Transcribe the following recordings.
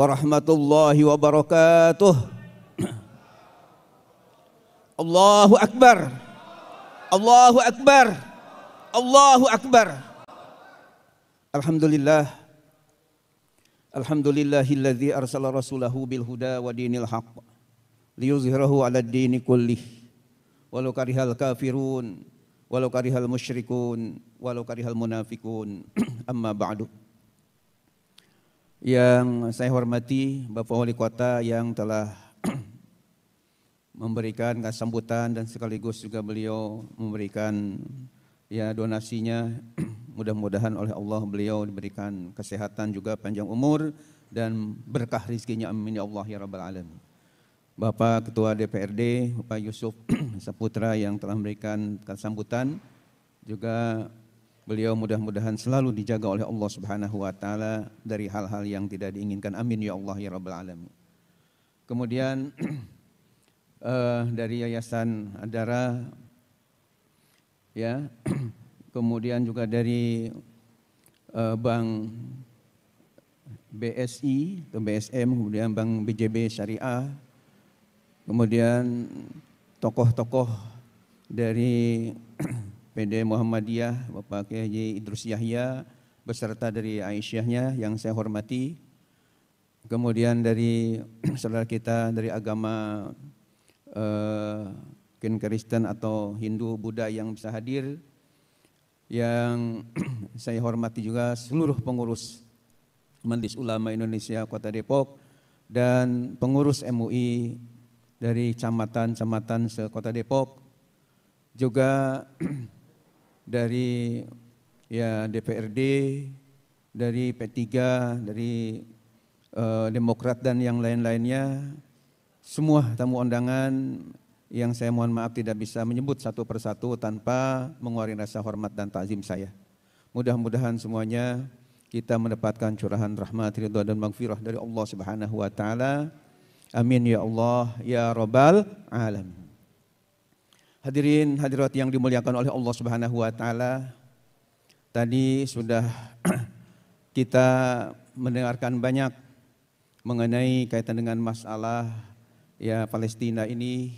warahmatullahi wabarakatuh. Allahu Akbar. Allahu Akbar. Allahu Akbar. Alhamdulillah. Alhamdulillahilladzi arsala rasulahu bil huda wa dinil haqq liyuzhirahu 'alad dini kullih walau karihal kafirun walau karihal musyrikun walau karihal munafikun. Amma ba'du. Yang saya hormati Bapak Wali Kota yang telah memberikan sambutan dan sekaligus juga beliau memberikan donasinya. Mudah-mudahan oleh Allah beliau diberikan kesehatan juga panjang umur dan berkah rizkinya, amin ya Allah ya rabbal alamin. Bapak Ketua DPRD Bapak Yusuf Saputra yang telah memberikan sambutan juga, beliau mudah-mudahan selalu dijaga oleh Allah Subhanahu wa taala dari hal-hal yang tidak diinginkan. Amin ya Allah ya rabbal alamin. Kemudian dari Yayasan Adara ya, kemudian juga dari Bank BSI atau BSM, kemudian Bank BJB Syariah, kemudian tokoh-tokoh dari PD Muhammadiyah Bapak Kiai Idrus Yahya beserta dari Aisyahnya yang saya hormati. Kemudian dari saudara kita dari agama Kristen atau Hindu Buddha yang bisa hadir, yang saya hormati juga seluruh pengurus Majelis Ulama Indonesia Kota Depok dan pengurus MUI dari camatan-camatan se-Kota Depok, juga dari DPRD, dari P3, dari Demokrat dan yang lain-lainnya, semua tamu undangan yang saya mohon maaf tidak bisa menyebut satu persatu tanpa mengeluarkan rasa hormat dan takzim saya. Mudah-mudahan semuanya kita mendapatkan curahan rahmat, ridha dan maghfirah dari Allah Subhanahu wa taala. Amin ya Allah ya rabbal alamin. Hadirin hadirat yang dimuliakan oleh Allah Subhanahu wa taala, tadi sudah kita mendengarkan banyak mengenai kaitan dengan masalah Palestina ini,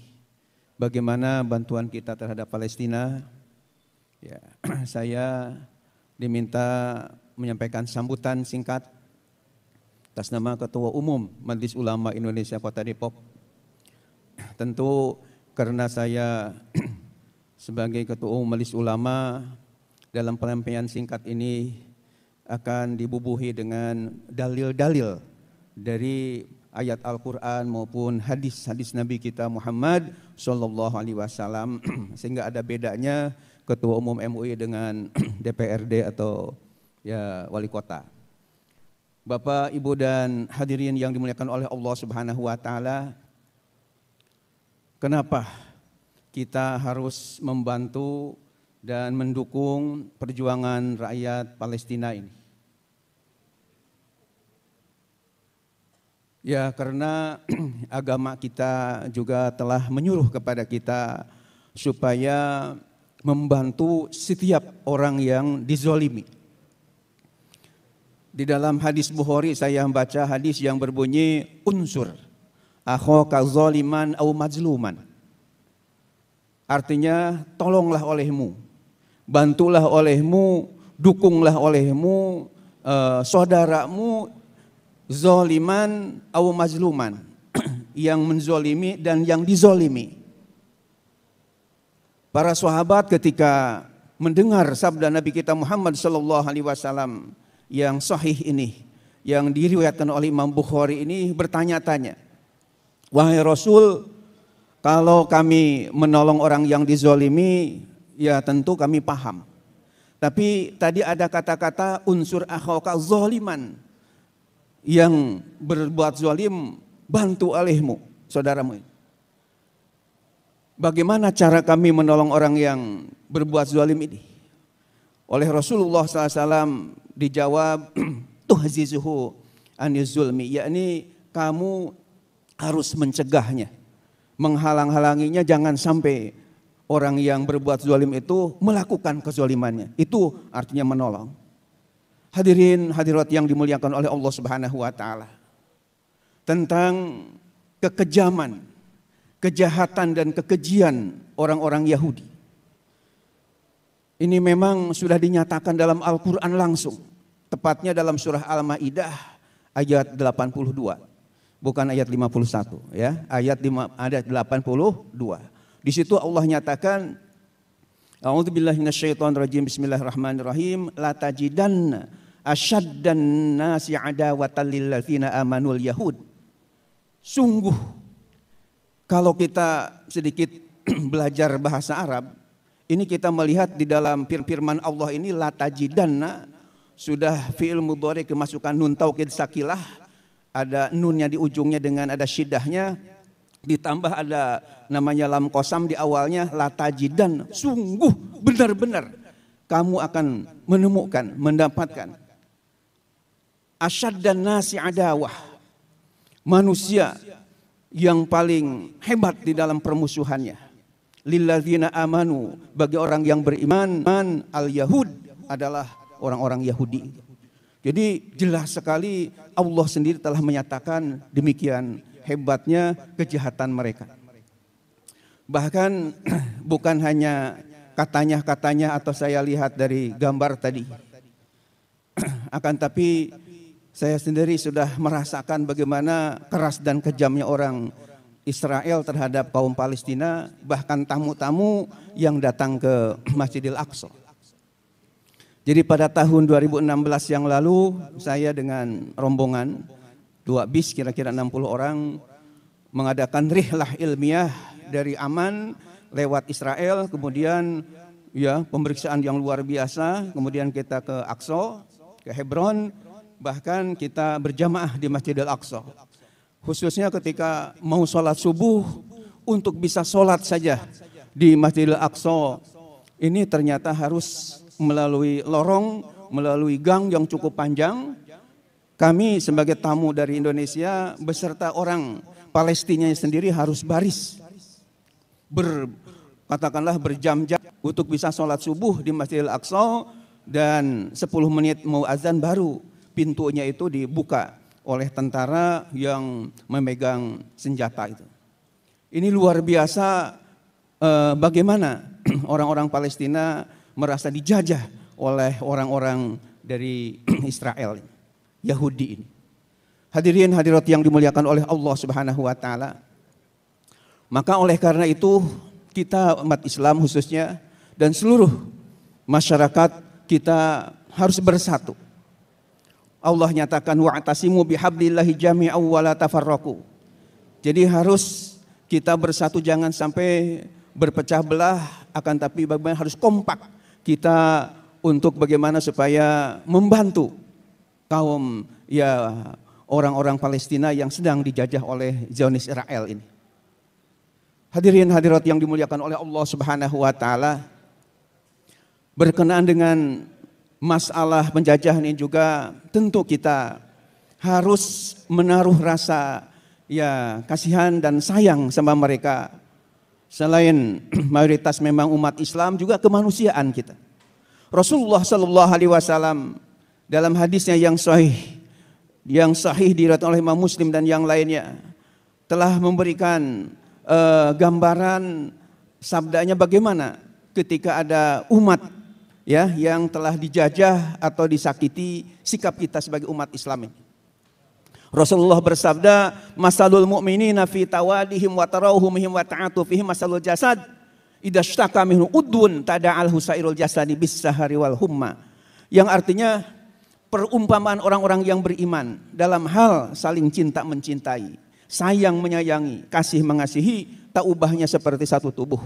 bagaimana bantuan kita terhadap Palestina. Saya diminta menyampaikan sambutan singkat atas nama Ketua Umum Majelis Ulama Indonesia Kota Depok. Tentu karena saya sebagai Ketua Umum Majelis Ulama, dalam penyampaian singkat ini akan dibubuhi dengan dalil-dalil dari ayat Al-Quran maupun hadis-hadis Nabi kita Muhammad Sallallahu Alaihi Wasallam, sehingga ada bedanya Ketua Umum MUI dengan DPRD atau Wali Kota. Bapak, Ibu dan hadirin yang dimuliakan oleh Allah Subhanahu Wa Taala, kenapa kita harus membantu dan mendukung perjuangan rakyat Palestina ini? Karena agama kita juga telah menyuruh kepada kita supaya membantu setiap orang yang dizolimi. Di dalam hadis Bukhari saya membaca hadis yang berbunyi unsur akhaka zaliman au mazluman. Artinya tolonglah olehmu, bantulah olehmu, dukunglah olehmu saudaramu zaliman au mazluman, yang menzolimi dan yang dizolimi. Para sahabat ketika mendengar sabda Nabi kita Muhammad sallallahu alaihi wasallam yang sahih ini, yang diriwayatkan oleh Imam Bukhari ini, bertanya-tanya, wahai Rasul, kalau kami menolong orang yang dizolimi, tentu kami paham. Tapi tadi ada kata-kata unsur akhaka zaliman, yang berbuat zalim, bantu olehmu, saudaramu. Bagaimana cara kami menolong orang yang berbuat zalim ini? Oleh Rasulullah SAW dijawab, tuhzizuhu aniz zulmi, yakni kamu harus mencegahnya, menghalang-halanginya, jangan sampai orang yang berbuat zalim itu melakukan kezalimannya. Itu artinya menolong. Hadirin hadirat yang dimuliakan oleh Allah Subhanahu wa taala. tentang kekejaman, kejahatan dan kekejian orang-orang Yahudi. Ini memang sudah dinyatakan dalam Al-Quran langsung, tepatnya dalam surah Al-Maidah ayat 82, bukan ayat 51 ya, ayat 82. Di situ Allah nyatakan, A'udzubillahi minasyaitonirrajim, bismillahirrahmanirrahim, la tajidanna asyaddan nasi adawatan lil ladzina amanul yahud. Sungguh kalau kita sedikit belajar bahasa Arab, ini kita melihat di dalam firman Allah ini la tajidanna, sudah fi'il mudhari kemasukan nun taukid sakilah, ada nunnya di ujungnya dengan ada syiddahnya, ditambah ada namanya lam qasam di awalnya, la tajidan, sungguh benar-benar kamu akan menemukan, mendapatkan asyaddan nasi adawah, manusia yang paling hebat di dalam permusuhannya, lilladzina amanu, bagi orang yang beriman, al-yahud adalah orang-orang Yahudi. Jadi jelas sekali Allah sendiri telah menyatakan demikian hebatnya kejahatan mereka. Bahkan bukan hanya katanya atau saya lihat dari gambar tadi, akan tapi saya sendiri sudah merasakan bagaimana keras dan kejamnya orang Israel terhadap kaum Palestina, bahkan tamu-tamu yang datang ke Masjidil Aqsa. Jadi pada tahun 2016 yang lalu saya dengan rombongan 2 bis kira-kira 60 orang mengadakan rihlah ilmiah dari Aman lewat Israel, kemudian ya pemeriksaan yang luar biasa, kemudian kita ke Aqsa, ke Hebron, bahkan kita berjamaah di Masjidil Aqsa. Khususnya ketika mau sholat subuh, untuk bisa sholat saja di Masjidil Aqsa ini ternyata harus melalui lorong, melalui gang yang cukup panjang. Kami sebagai tamu dari Indonesia beserta orang Palestina sendiri harus baris, katakanlah berjam-jam untuk bisa sholat subuh di Masjidil Aqsa, dan 10 menit mau azan baru pintunya itu dibuka oleh tentara yang memegang senjata itu. Ini luar biasa bagaimana orang-orang Palestina merasa dijajah oleh orang-orang dari Israel, Yahudi ini. Hadirin hadirat yang dimuliakan oleh Allah Subhanahu wa taala. Maka oleh karena itu kita umat Islam khususnya dan seluruh masyarakat kita harus bersatu. Allah nyatakan wa'tasimu bihablillahi jami'an wa la tafarraqu. Jadi harus kita bersatu, jangan sampai berpecah belah, akan tapi bagaimana harus kompak kita untuk bagaimana supaya membantu kaum ya orang-orang Palestina yang sedang dijajah oleh Zionis Israel ini. Hadirin hadirat yang dimuliakan oleh Allah Subhanahu wa taala, berkenaan dengan masalah penjajahan ini juga tentu kita harus menaruh rasa ya kasihan dan sayang sama mereka. Selain mayoritas memang umat Islam, juga kemanusiaan kita. Rasulullah Sallallahu Alaihi Wasallam dalam hadisnya yang sahih diriwayatkan oleh Imam Muslim dan yang lainnya telah memberikan gambaran sabdanya bagaimana ketika ada umat ya yang telah dijajah atau disakiti, sikap kita sebagai umat Islam ini. Rasulullah bersabda, masalul mu'minina fi tawadihim wa tarauhumihim wa ta'atufihim masalul jasad idza ishtaka minhu udun tada'al husairul jasadi bis sahari wal humma. Yang artinya perumpamaan orang-orang yang beriman dalam hal saling cinta mencintai, sayang menyayangi, kasih mengasihi, tak ubahnya seperti satu tubuh.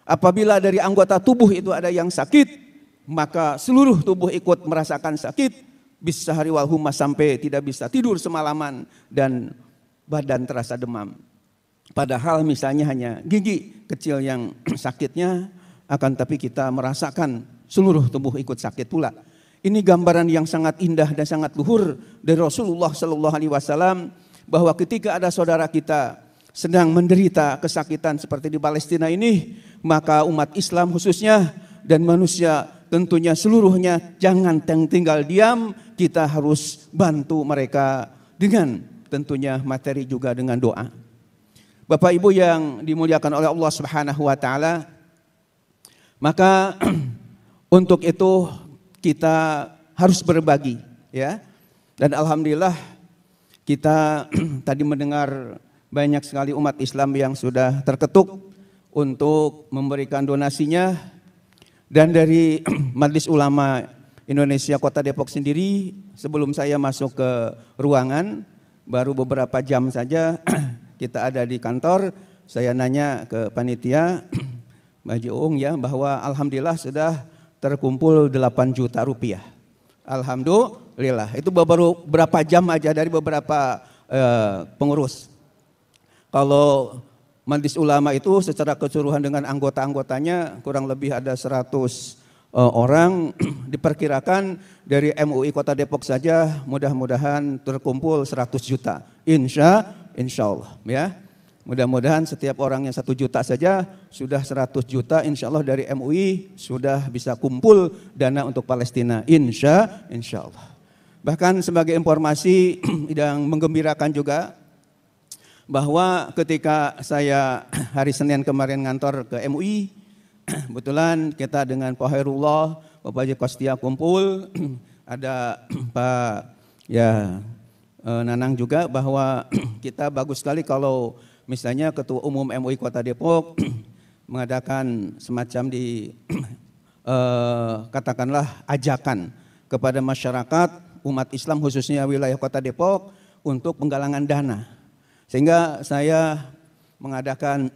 Apabila dari anggota tubuh itu ada yang sakit, maka seluruh tubuh ikut merasakan sakit, bis sahari wal humma, sampai tidak bisa tidur semalaman dan badan terasa demam. Padahal misalnya hanya gigi kecil yang sakitnya, akan tapi kita merasakan seluruh tubuh ikut sakit pula. Ini gambaran yang sangat indah dan sangat luhur dari Rasulullah Sallallahu Alaihi Wasallam, bahwa ketika ada saudara kita sedang menderita kesakitan seperti di Palestina ini, maka umat Islam khususnya dan manusia tentunya seluruhnya jangan tinggal diam, kita harus bantu mereka dengan tentunya materi juga dengan doa. Bapak Ibu yang dimuliakan oleh Allah Subhanahu wa taala, maka untuk itu kita harus berbagi, ya. Dan alhamdulillah kita tadi mendengar banyak sekali umat Islam yang sudah terketuk untuk memberikan donasinya. Dan dari Majelis Ulama Indonesia Kota Depok sendiri, sebelum saya masuk ke ruangan, baru beberapa jam saja kita ada di kantor, saya nanya ke panitia Mbak Jiung ya, bahwa alhamdulillah sudah terkumpul 8 juta rupiah. Alhamdulillah, itu baru berapa jam aja dari beberapa pengurus. Kalau Majelis Ulama itu secara keseluruhan dengan anggota-anggotanya kurang lebih ada 100 orang, diperkirakan dari MUI Kota Depok saja mudah-mudahan terkumpul 100 juta. Insya Allah ya. Mudah-mudahan setiap orang yang 1 juta saja sudah 100 juta, insya Allah dari MUI sudah bisa kumpul dana untuk Palestina. Insya Allah. Bahkan sebagai informasi yang menggembirakan juga, bahwa ketika saya hari Senin kemarin ngantor ke MUI, kebetulan kita dengan Pak Hairullah, Bapak Haji Kostia kumpul, ada Pak Nanang juga, bahwa kita bagus sekali kalau misalnya Ketua Umum MUI Kota Depok mengadakan semacam katakanlah ajakan kepada masyarakat umat Islam khususnya wilayah Kota Depok untuk penggalangan dana. Sehingga saya mengadakan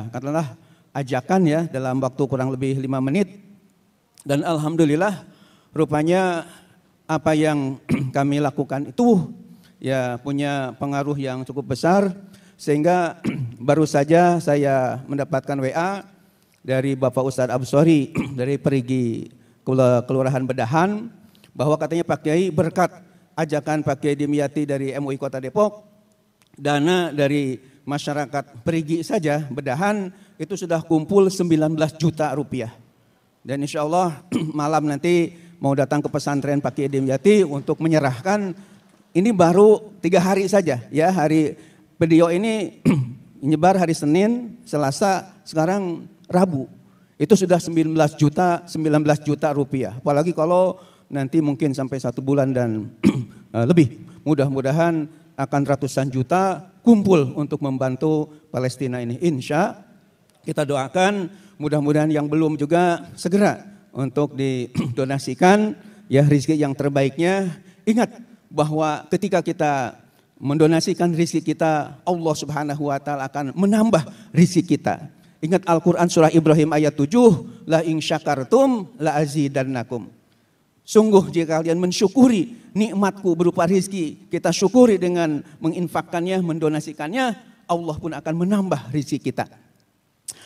katakanlah ajakan ya dalam waktu kurang lebih 5 menit, dan alhamdulillah rupanya apa yang kami lakukan itu ya punya pengaruh yang cukup besar, sehingga baru saja saya mendapatkan WA dari Bapak Ustadz Absori dari Perigi Kelurahan Bedahan, bahwa katanya Pak Kiai berkat ajakan Pak Kiai Dimyati dari MUI Kota Depok, dana dari masyarakat Perigi saja Bedahan itu sudah kumpul 19 juta rupiah. Dan insya Allah malam nanti mau datang ke pesantren Pak Kiai Dimyati untuk menyerahkan. Ini baru 3 hari saja ya, hari video ini nyebar hari Senin, Selasa, sekarang Rabu. Itu sudah 19 juta rupiah. Apalagi kalau nanti mungkin sampai 1 bulan dan lebih. Mudah-mudahan akan ratusan juta kumpul untuk membantu Palestina ini. Insya kita doakan mudah-mudahan yang belum juga segera untuk didonasikan ya rezeki yang terbaiknya. Ingat bahwa ketika kita mendonasikan rezeki kita, Allah Subhanahu wa taala akan menambah rezeki kita. Ingat Al-Qur'an surah Ibrahim ayat 7, la in syakartum la azidannakum. Sungguh jika kalian mensyukuri nikmatku berupa rezeki, kita syukuri dengan menginfakkannya, mendonasikannya, Allah pun akan menambah rezeki kita.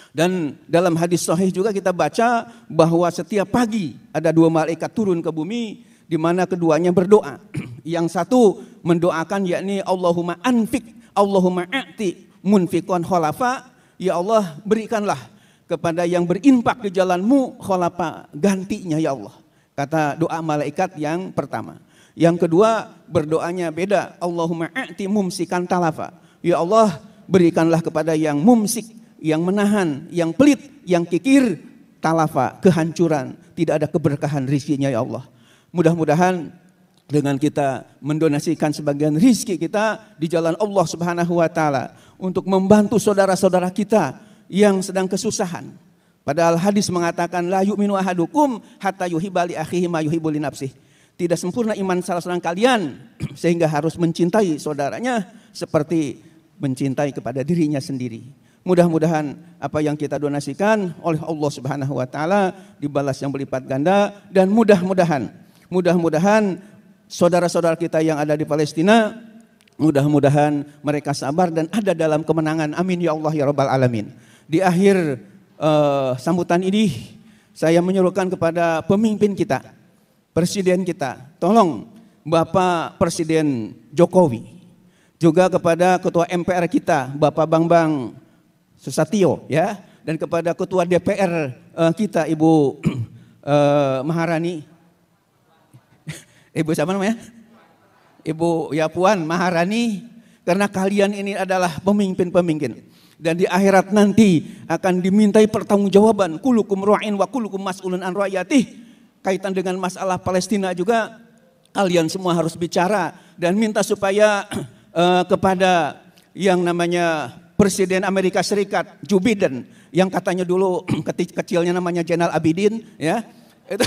Dan dalam hadis sahih juga kita baca bahwa setiap pagi ada 2 malaikat turun ke bumi, di mana keduanya berdoa. Yang satu mendoakan yakni Allahumma anfik, Allahumma a'ti munfikon kholafa, ya Allah berikanlah kepada yang berinfak di jalanmu kholafa, gantinya ya Allah. Kata doa malaikat yang pertama. Yang kedua berdoanya beda, Allahumma a'ti mumsikan talafa, ya Allah berikanlah kepada yang mumsik, yang menahan, yang pelit, yang kikir, talafa, kehancuran, tidak ada keberkahan rizkinya ya Allah. Mudah-mudahan dengan kita mendonasikan sebagian rizki kita di jalan Allah Subhanahu wa taala untuk membantu saudara-saudara kita yang sedang kesusahan. Padahal hadis mengatakan la yu'minu ahadukum hatta yuhibba li akhihi ma yuhibbu li nafsihi. Tidak sempurna iman salah seorang kalian sehingga harus mencintai saudaranya seperti mencintai kepada dirinya sendiri. Mudah-mudahan apa yang kita donasikan oleh Allah Subhanahu wa taala dibalas yang berlipat ganda, dan mudah-mudahan saudara-saudara kita yang ada di Palestina, mudah-mudahan mereka sabar dan ada dalam kemenangan. Amin ya Allah ya rabbal alamin. Di akhir sambutan ini saya menyuruhkan kepada pemimpin kita, presiden kita, tolong Bapak Presiden Jokowi, juga kepada Ketua MPR kita Bapak Bambang Susatyo ya, dan kepada Ketua DPR kita Ibu Maharani, Ibu siapa namanya? Ibu Puan Maharani, Karena kalian ini adalah pemimpin-pemimpin. Dan di akhirat nanti akan dimintai pertanggungjawaban. Kulukum ra'in wa kulukum mas'ulun an ra'yatih. Kaitan dengan masalah Palestina juga kalian semua harus bicara dan minta supaya kepada yang namanya Presiden Amerika Serikat Joe Biden yang katanya dulu kecilnya namanya Jenderal Abidin ya, itu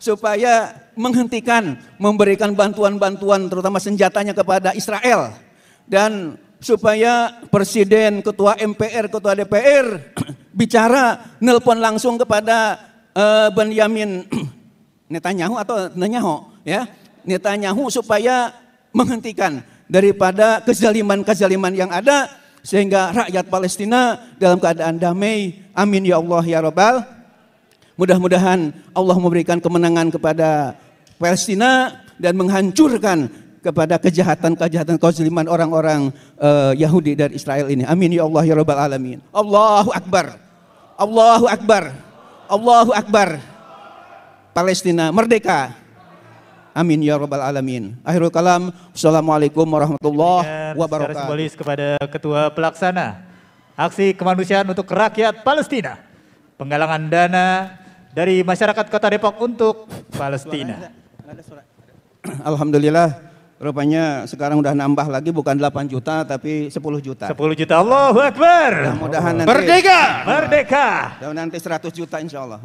supaya menghentikan memberikan bantuan-bantuan terutama senjatanya kepada Israel, dan supaya Presiden, Ketua MPR, Ketua DPR bicara, nelpon langsung kepada Benyamin Netanyahu atau Netanyahu supaya menghentikan daripada kezaliman-kezaliman yang ada sehingga rakyat Palestina dalam keadaan damai. Amin ya Allah ya Rabbal. Mudah-mudahan Allah memberikan kemenangan kepada Palestina dan menghancurkan kepada kejahatan-kejahatan kezaliman orang-orang Yahudi dari Israel ini. Amin ya Allah ya Rabbal alamin. Allahu akbar. Allahu akbar. Allahu akbar. Palestina merdeka. Amin ya Rabbal alamin. Akhirul kalam. Assalamualaikum warahmatullahi wabarakatuh. Simbolis kepada Ketua Pelaksana Aksi Kemanusiaan untuk Rakyat Palestina. Penggalangan dana dari masyarakat Kota Depok untuk Palestina. Alhamdulillah, rupanya sekarang udah nambah lagi, bukan 8 juta tapi 10 juta. 10 juta, Allahu Akbar. Mudah-mudahan nanti merdeka, merdeka. Dan nanti 100 juta insya Allah.